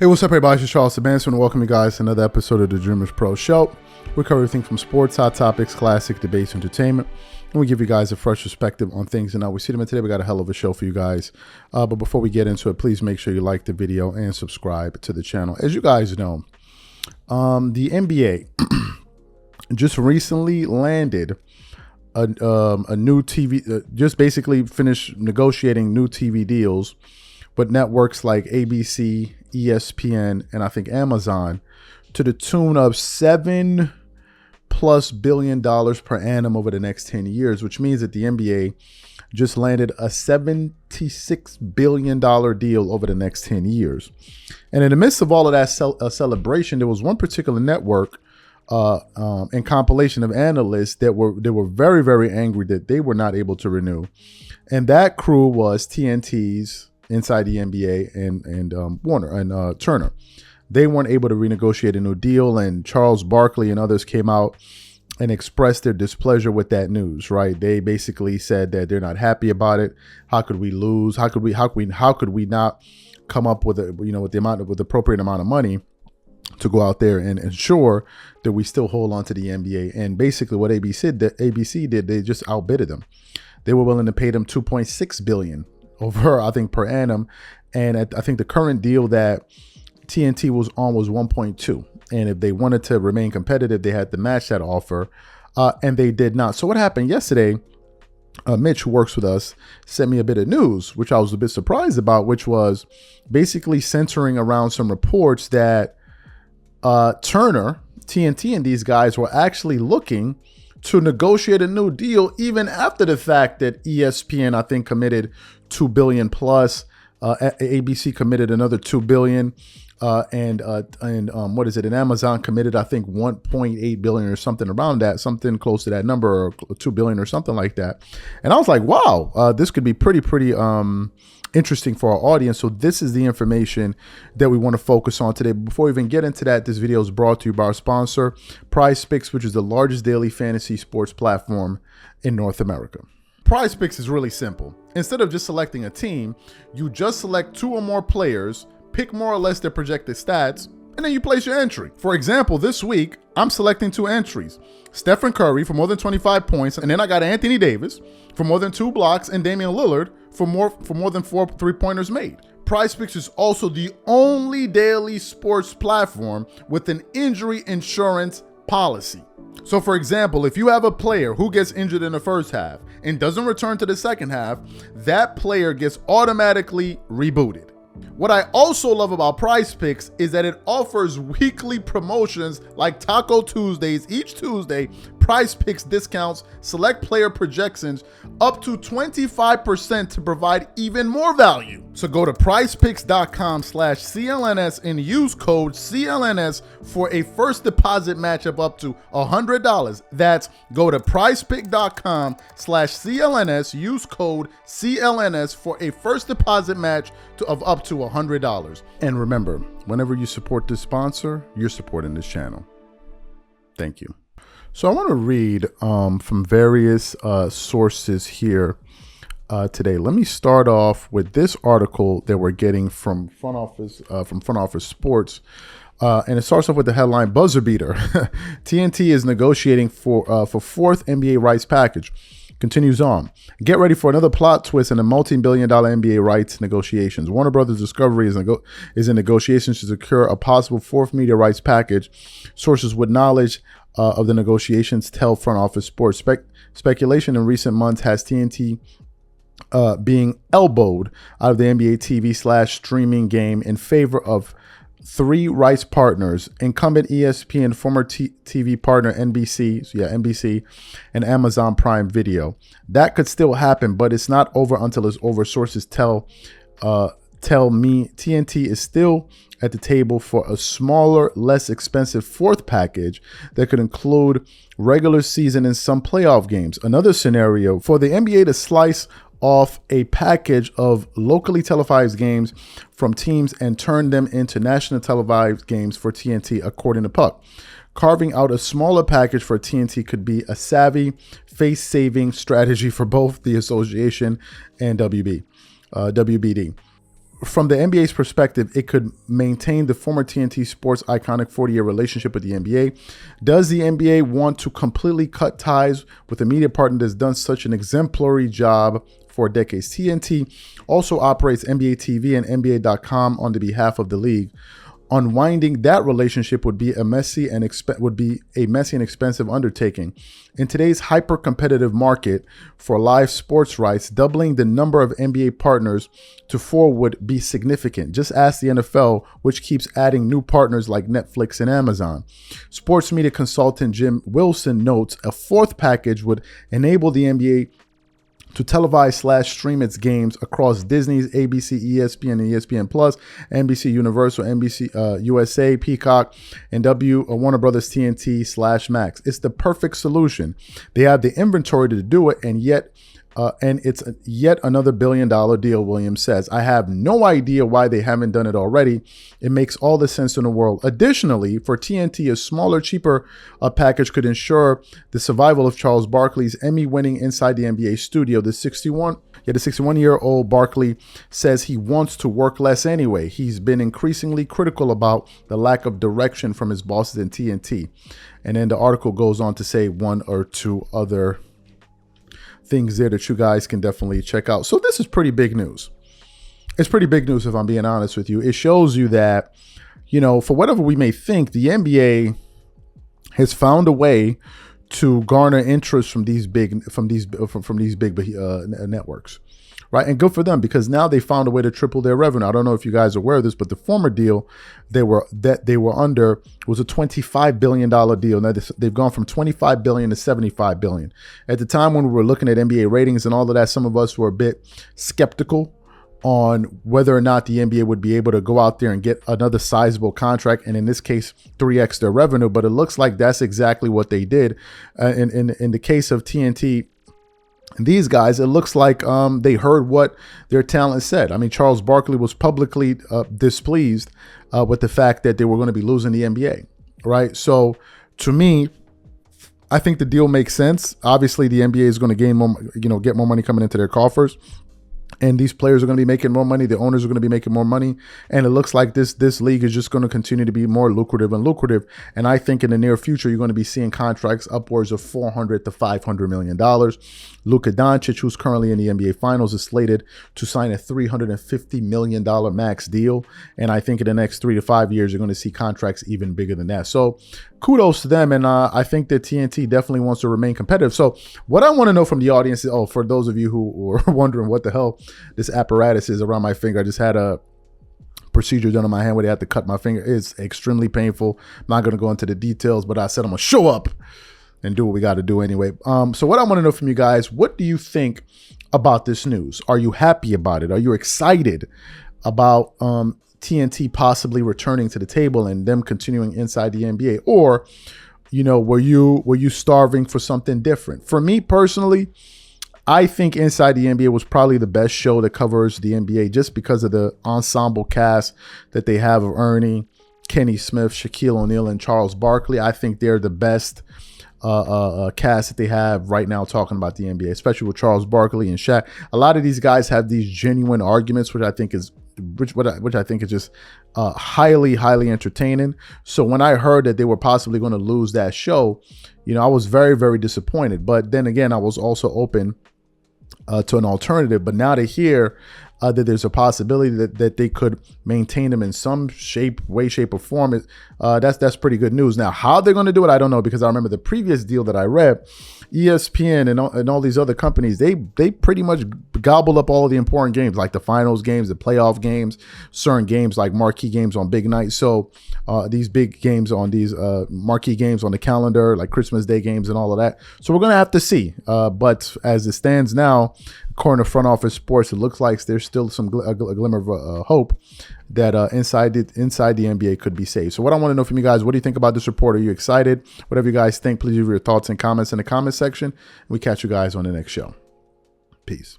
Hey, what's up, everybody? It's Charles Manson, and welcome you guys to another episode of the Dreamers Pro Show. We cover everything from sports, hot topics, classic debates, entertainment, and we give you guys a fresh perspective on things and how we see them. And today we got a hell of a show for you guys. But before we get into it, please make sure you like the video and subscribe to the channel. As you guys know, the NBA just recently landed a new TV, just basically finished negotiating new TV deals with networks like ABC, ESPN, and I think Amazon to the tune of $7+ billion per annum over the next 10 years, which means that the NBA just landed a $76 billion deal over the next 10 years. And in the midst of all of that celebration, there was one particular network and compilation of analysts that were very, very angry that they were not able to renew. And that crew was TNT's Inside the NBA and Warner and Turner. They weren't able to renegotiate a new deal, and Charles Barkley and others came out and expressed their displeasure with that news. Right? They basically said that they're not happy about it. How could we lose? How could we not come up with with the appropriate amount of money to go out there and ensure that we still hold on to the NBA? And basically, what ABC did, they just outbidded them. They were willing to pay them $2.6 billion over, I think, per annum. And I think the current deal that TNT was on was 1.2. And if they wanted to remain competitive, they had to match that offer. And they did not. So what happened yesterday, Mitch, who works with us, sent me a bit of news, which I was a bit surprised about, which was basically centering around some reports that Turner, TNT, and these guys were actually looking to negotiate a new deal, even after the fact that ESPN, I think, committed $2 billion plus, ABC committed another $2 billion, and what is it? And Amazon committed, I think, $1.8 billion or something around that, something close to that number, or $2 billion or something like that. And I was like, wow, this could be pretty interesting for our audience. So this is the information that we want to focus on today. But before we even get into that, this video is brought to you by our sponsor, PrizePicks, which is the largest daily fantasy sports platform in North America. PrizePicks is really simple. Instead of just selecting a team, you just select two or more players, pick more or less their projected stats, and then you place your entry. For example, this week, I'm selecting two entries: Stephen Curry for more than 25 points, and then I got Anthony Davis for more than 2 blocks, and Damian Lillard for more than 4 3-pointers made. PrizePicks is also the only daily sports platform with an injury insurance policy. So for example, if you have a player who gets injured in the first half and doesn't return to the second half, that player gets automatically rebooted. What I also love about PrizePicks is that it offers weekly promotions like Taco Tuesdays. Each Tuesday, PrizePicks discounts select player projections up to 25% to provide even more value. So go to prizepicks.com/CLNS and use code CLNS for a first deposit match of up to $100. That's go to prizepicks.com/CLNS, use code CLNS for a first deposit match of up to $100. And remember, whenever you support this sponsor, you're supporting this channel. Thank you. So I want to read from various sources here today. Let me start off with this article that we're getting from Front Office Sports. And it starts off with the headline, Buzzer Beater. TNT is negotiating for fourth NBA rights package. Continues on. Get ready for another plot twist in the multi-billion-dollar NBA rights negotiations. Warner Brothers Discovery is in negotiations to secure a possible fourth media rights package. Sources with knowledge of the negotiations tell Front Office Sports. Speculation in recent months has TNT being elbowed out of the NBA TV/streaming game in favor of 3 rights partners: incumbent ESPN, former TV partner NBC, and Amazon Prime Video. That could still happen, but it's not over until it's over. Sources tell me TNT is still at the table for a smaller, less expensive fourth package that could include regular season and some playoff games. Another scenario for the NBA to slice off a package of locally televised games from teams and turn them into national televised games for TNT, according to Puck. Carving out a smaller package for TNT could be a savvy, face-saving strategy for both the association and WBD. from the NBA's perspective, it could maintain the former TNT Sports iconic 40-year relationship with the NBA. Does the NBA want to completely cut ties with a media partner that's done such an exemplary job for decades? TNT also operates NBA TV and NBA.com on the behalf of the league. Unwinding that relationship would be a messy and expensive undertaking. In today's hyper-competitive market for live sports rights, doubling the number of NBA partners to 4 would be significant. Just ask the NFL, which keeps adding new partners like Netflix and Amazon. Sports media consultant Jim Wilson notes a 4th package would enable the NBA to televise/stream its games across Disney's ABC, ESPN, and ESPN Plus, NBC Universal, NBC USA, Peacock, and Warner Brothers TNT/Max. It's the perfect solution. They have the inventory to do it, and it's yet another billion-dollar deal, Williams says. I have no idea why they haven't done it already. It makes all the sense in the world. Additionally, for TNT, a smaller, cheaper package could ensure the survival of Charles Barkley's Emmy-winning Inside the NBA studio. The 61-year-old Barkley says he wants to work less anyway. He's been increasingly critical about the lack of direction from his bosses in TNT. And then the article goes on to say one or two other things there that you guys can definitely check out. So this is pretty big news. It's pretty big news if I'm being honest with you. It shows you that, for whatever we may think, the NBA has found a way to garner interest from these big networks. Right. And good for them, because now they found a way to triple their revenue. I don't know if you guys are aware of this, but the former deal they were under was a $25 billion deal. Now they've gone from $25 billion to $75 billion. At the time when we were looking at NBA ratings and all of that, some of us were a bit skeptical on whether or not the NBA would be able to go out there and get another sizable contract, and in this case, 3x their revenue. But it looks like that's exactly what they did. In the case of TNT, these guys, it looks like they heard what their talent said. I mean, Charles Barkley was publicly displeased with the fact that they were going to be losing the NBA, right? So to me, I think the deal makes sense. Obviously, the NBA is going to gain more, get more money coming into their coffers. And these players are going to be making more money. The owners are going to be making more money. And it looks like this league is just going to continue to be more lucrative and lucrative. And I think in the near future, you're going to be seeing contracts upwards of $400 to $500 million. Luka Doncic, who's currently in the NBA Finals, is slated to sign a $350 million max deal. And I think in the next 3 to 5 years, you're going to see contracts even bigger than that. So kudos to them. And I think that TNT definitely wants to remain competitive. So what I want to know from the audience is, for those of you who are wondering what the hell this apparatus is around my finger, I just had a procedure done on my hand where they had to cut my finger. It's extremely painful. I'm not going to go into the details, but I said I'm going to show up and do what we got to do anyway. So what I want to know from you guys, what do you think about this news? Are you happy about it? Are you excited about TNT possibly returning to the table and them continuing inside the NBA? Or, were you starving for something different? For me personally, I think Inside the NBA was probably the best show that covers the NBA just because of the ensemble cast that they have of Ernie, Kenny Smith, Shaquille O'Neal, and Charles Barkley. I think they're the best cast that they have right now talking about the NBA, especially with Charles Barkley and Shaq. A lot of these guys have these genuine arguments, which I think is just highly, highly entertaining. So when I heard that they were possibly going to lose that show, I was very, very disappointed. But then again, I was also open to an alternative. But now to hear that there's a possibility that they could maintain them in some way, shape, or form, that's pretty good news. Now, how they're going to do it, I don't know, because I remember the previous deal that I read, ESPN and all these other companies, they pretty much gobble up all of the important games, like the finals games, the playoff games, certain games like marquee games on big nights. So these big games on these marquee games on the calendar, like Christmas Day games and all of that. So we're going to have to see. But as it stands now, according to Front Office Sports, it looks like there's still a glimmer of hope that inside the NBA could be saved. So what I want to know from you guys, what do you think about this report? Are you excited? Whatever you guys think, please leave your thoughts and comments in the comment section. We catch you guys on the next show. Peace.